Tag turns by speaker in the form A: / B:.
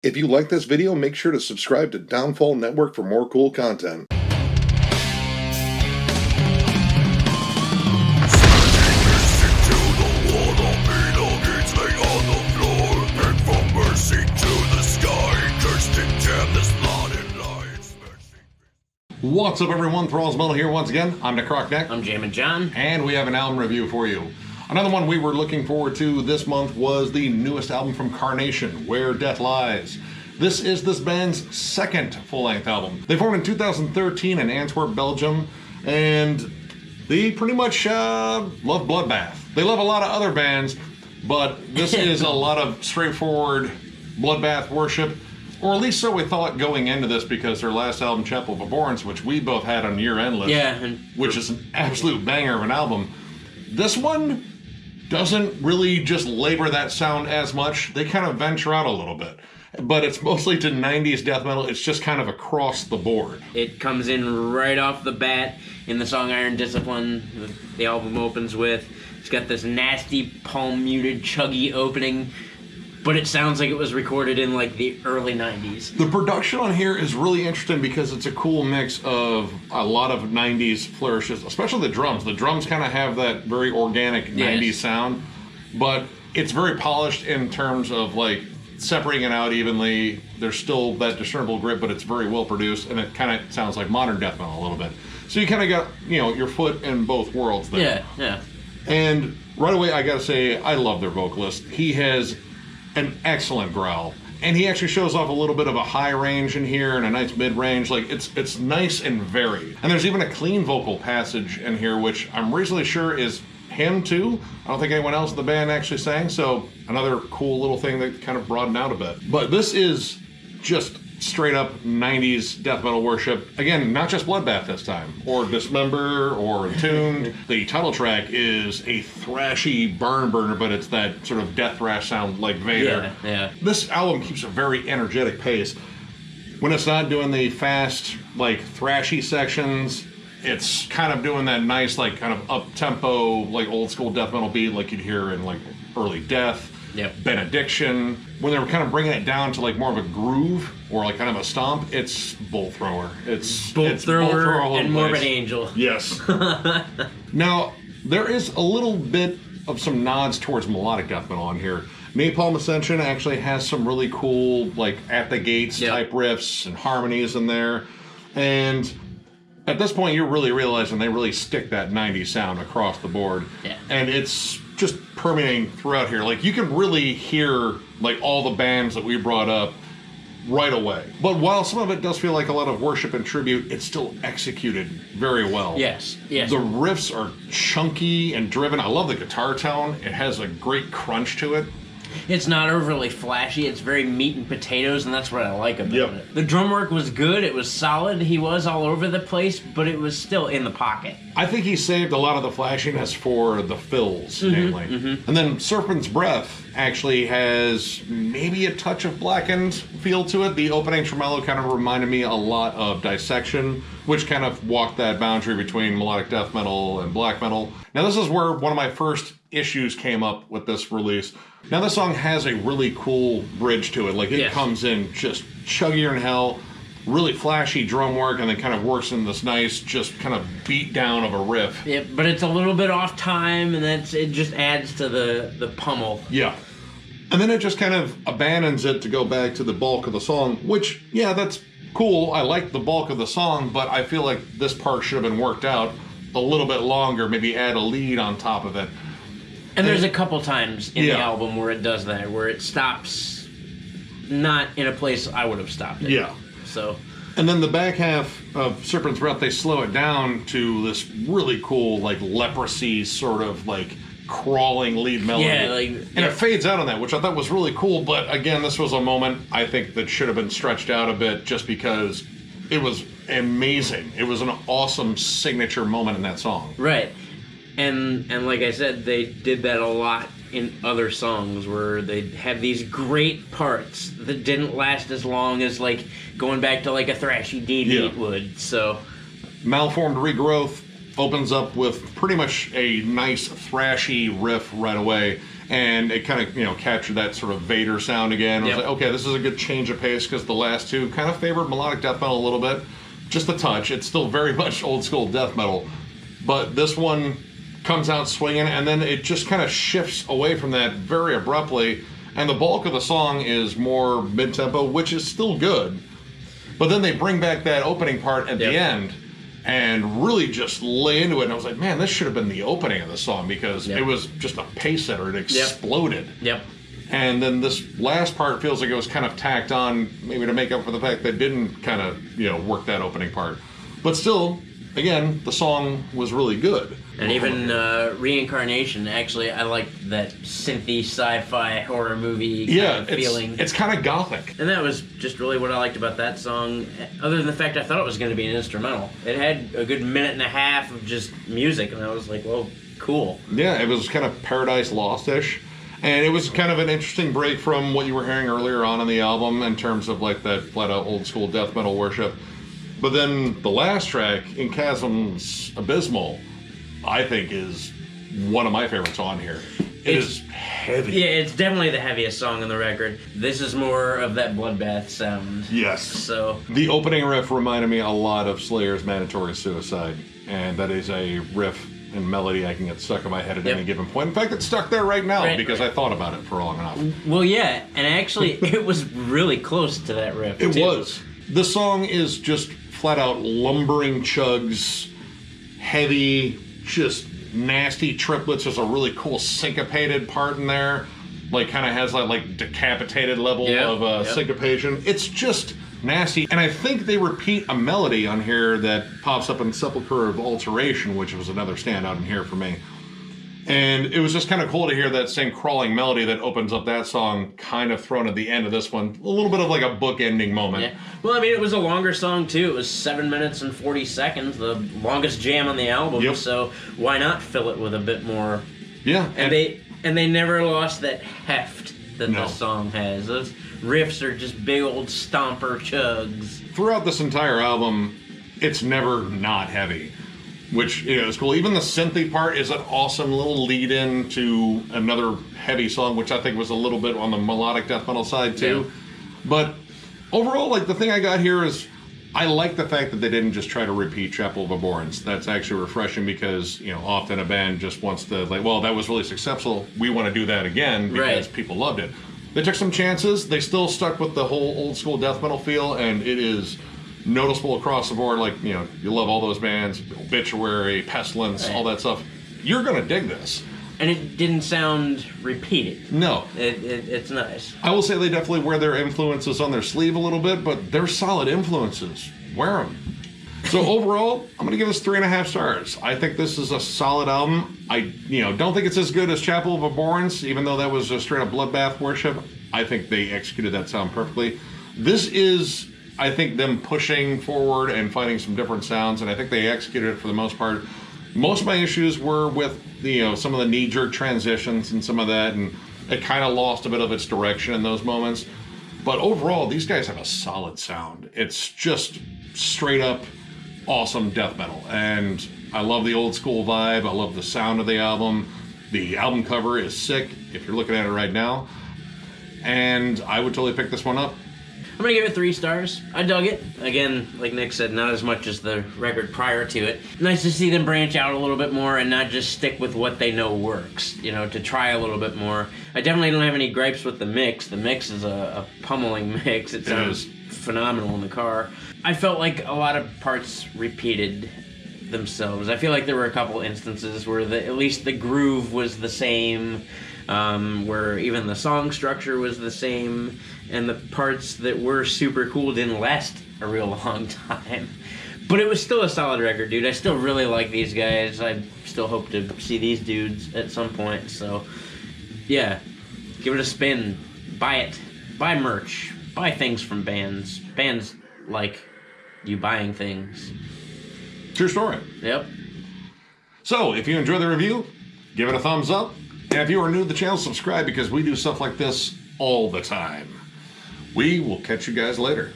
A: If you like this video, make sure to subscribe to Downfall Network for more cool content. What's up, everyone? Thralls Metal here once again. I'm Necrotic.
B: I'm Jammin John.
A: And we have an album review for you. Another one we were looking forward to this month was the newest album from Carnation, Where Death Lies. This is this band's second full-length album. They formed in 2013 in Antwerp, Belgium, and they pretty much love Bloodbath. They love a lot of other bands, but this is a lot of straightforward Bloodbath worship, or at least so we thought going into this, because their last album, Chapel of Abhorrence, which we both had on year-end list, which is an absolute banger of an album. This one doesn't really just labor that sound as much. They kind of venture out a little bit. But it's mostly to 90s death metal. It's just kind of across the board.
B: It comes in right off the bat in the song Iron Discipline. The album opens with. It's got this nasty, palm-muted, chuggy opening, but it sounds like it was recorded in like the early 90s.
A: The production on here is really interesting because it's a cool mix of a lot of 90s flourishes, especially the drums. The drums kind of have that very organic 90s sound, but it's very polished in terms of like separating it out evenly. There's still that discernible grip, but it's very well produced, and it kind of sounds like modern death metal a little bit. So you kind of got, you know, your foot in both worlds there.
B: Yeah.
A: And right away, I gotta say, I love their vocalist. He has an excellent growl, and he actually shows off a little bit of a high range in here and a nice mid range. Like it's nice and varied. And there's even a clean vocal passage in here, which I'm reasonably sure is him too. I don't think anyone else in the band actually sang, so another cool little thing that kind of broadened out a bit. But this is just straight up 90s death metal worship. Again, not just Bloodbath this time, or Dismember, or Entombed. The title track is a thrashy barn burner, but it's that sort of death thrash sound like Vader.
B: Yeah.
A: This album keeps a very energetic pace. When it's not doing the fast, like thrashy sections, it's kind of doing that nice, like kind of up-tempo, like old school death metal beat like you'd hear in like early Death. Benediction. When they were kind of bringing it down to like more of a groove or like kind of a stomp, it's Bolt Thrower. It's Bolt Thrower
B: and Morbid Angel.
A: Yes. Now, there is a little bit of some nods towards melodic death metal on here. Napalm Ascension actually has some really cool, like at the gates type riffs and harmonies in there. And at this point, you're really realizing they really stick that 90s sound across the board.
B: Yeah.
A: And it's just permeating throughout here. Like, you can really hear, like, all the bands that we brought up right away. But while some of it does feel like a lot of worship and tribute, it's still executed very well.
B: Yes.
A: The riffs are chunky and driven. I love the guitar tone. It has a great crunch to it.
B: It's not overly flashy. It's very meat and potatoes, and that's what I like about it. The drum work was good. It was solid. He was all over the place, but it was still in the pocket.
A: I think he saved a lot of the flashiness for the fills, namely. And then Serpent's Breath actually has maybe a touch of blackened feel to it. The opening tremolo kind of reminded me a lot of Dissection, which kind of walked that boundary between melodic death metal and black metal. Now, this is where one of my first issues came up with this release. Now, this song has a really cool bridge to it. Like, it comes in just chuggier than hell, really flashy drum work, and then kind of works in this nice, just kind of beat down of a riff.
B: Yeah, but it's a little bit off time, and it just adds to the pummel.
A: Yeah. And then it just kind of abandons it to go back to the bulk of the song, which, yeah, that's cool. I like the bulk of the song, but I feel like this part should have been worked out a little bit longer, maybe add a lead on top of it.
B: And there's a couple times in the album where it does that, where it stops not in a place I would have stopped it.
A: Yeah.
B: So.
A: And then the back half of Serpent's Breath, they slow it down to this really cool, like, leprosy sort of, like, crawling lead melody. And it fades out on that, which I thought was really cool. But again, this was a moment I think that should have been stretched out a bit just because it was amazing. It was an awesome signature moment in that song.
B: Right. And like I said, they did that a lot in other songs where they'd have these great parts that didn't last as long as, like, going back to, like, a thrashy D-beat would. So,
A: Malformed Regrowth opens up with pretty much a nice thrashy riff right away, And it kind of, captured that sort of Vader sound again. I was like, okay, this is a good change of pace because the last two kind of favored melodic death metal a little bit. Just a touch. It's still very much old school death metal. But this one comes out swinging, and then it just kind of shifts away from that very abruptly. And the bulk of the song is more mid-tempo, which is still good. But then they bring back that opening part at the end and really just lay into it. And I was like, man, this should have been the opening of the song because it was just a pace setter. It exploded.
B: Yep.
A: And then this last part feels like it was kind of tacked on, maybe to make up for the fact that it didn't kind of, work that opening part. But still, again, the song was really good.
B: And even Reincarnation, actually, I liked that synthy sci-fi horror movie kind of feeling.
A: It's kind of gothic.
B: And that was just really what I liked about that song, other than the fact I thought it was going to be an instrumental. It had a good minute and a half of just music, and I was like, well, cool. Yeah,
A: it was kind of Paradise Lost-ish. And it was kind of an interesting break from what you were hearing earlier on in the album in terms of like that flat-out old-school death metal worship. But then the last track, In Chasm's Abysmal, I think is one of my favorites on here. It's heavy.
B: Yeah, it's definitely the heaviest song on the record. This is more of that bloodbath sound.
A: Yes.
B: So
A: the opening riff reminded me a lot of Slayer's Mandatory Suicide, and that is a riff and melody I can get stuck in my head at any given point. In fact, it's stuck there right now because I thought about it for long enough.
B: Well, yeah, and actually, it was really close to that riff.
A: It was. The song is just flat out lumbering chugs, heavy, just nasty triplets. There's a really cool syncopated part in there, like kind of has that like decapitated level of syncopation. It's just nasty. And I think they repeat a melody on here that pops up in Sepulchre of Alteration, which was another standout in here for me. And it was just kind of cool to hear that same crawling melody that opens up that song kind of thrown at the end of this one. A little bit of like a book-ending moment.
B: Yeah. Well, I mean, it was a longer song, too. It was 7 minutes and 40 seconds, the longest jam on the album. Yep. So why not fill it with a bit more?
A: Yeah.
B: And they never lost that heft that the song has. Those riffs are just big old stomper chugs.
A: Throughout this entire album, it's never not heavy. Which, is cool. Even the synthy part is an awesome little lead-in to another heavy song, which I think was a little bit on the melodic death metal side, too. Yeah. But overall, like, the thing I got here is I like the fact that they didn't just try to repeat Chapel of Abhorrence. That's actually refreshing because, often a band just wants to, like, well, that was really successful. We want to do that again because people loved it. They took some chances. They still stuck with the whole old-school death metal feel, and it is noticeable across the board. Like, you love all those bands, Obituary, Pestilence, all that stuff. You're gonna dig this.
B: And it didn't sound repeated.
A: No.
B: It's nice.
A: I will say they definitely wear their influences on their sleeve a little bit, but they're solid influences. Wear them. So overall, I'm gonna give this 3.5 stars. I think this is a solid album. I don't think it's as good as Chapel of Abhorrence, even though that was a straight up bloodbath worship. I think they executed that sound perfectly. This is, I think, them pushing forward and finding some different sounds, and I think they executed it for the most part. Most of my issues were with some of the knee-jerk transitions and some of that, and it kind of lost a bit of its direction in those moments. But overall, these guys have a solid sound. It's just straight up awesome death metal, and I love the old school vibe. I love the sound of the album. The album cover is sick if you're looking at it right now, and I would totally pick this one up.
B: I'm gonna give it 3 stars. I dug it. Again, like Nick said, not as much as the record prior to it. Nice to see them branch out a little bit more and not just stick with what they know works, to try a little bit more. I definitely don't have any gripes with the mix. The mix is a pummeling mix. It sounds phenomenal in the car. I felt like a lot of parts repeated themselves. I feel like there were a couple instances where at least the groove was the same, where even the song structure was the same, and the parts that were super cool didn't last a real long time. But it was still a solid record, dude. I still really like these guys. I still hope to see these dudes at some point. So, yeah, give it a spin. Buy it. Buy merch. Buy things from bands. Bands like you buying things.
A: True story.
B: Yep.
A: So, if you enjoyed the review, give it a thumbs up. And if you are new to the channel, subscribe because we do stuff like this all the time. We will catch you guys later.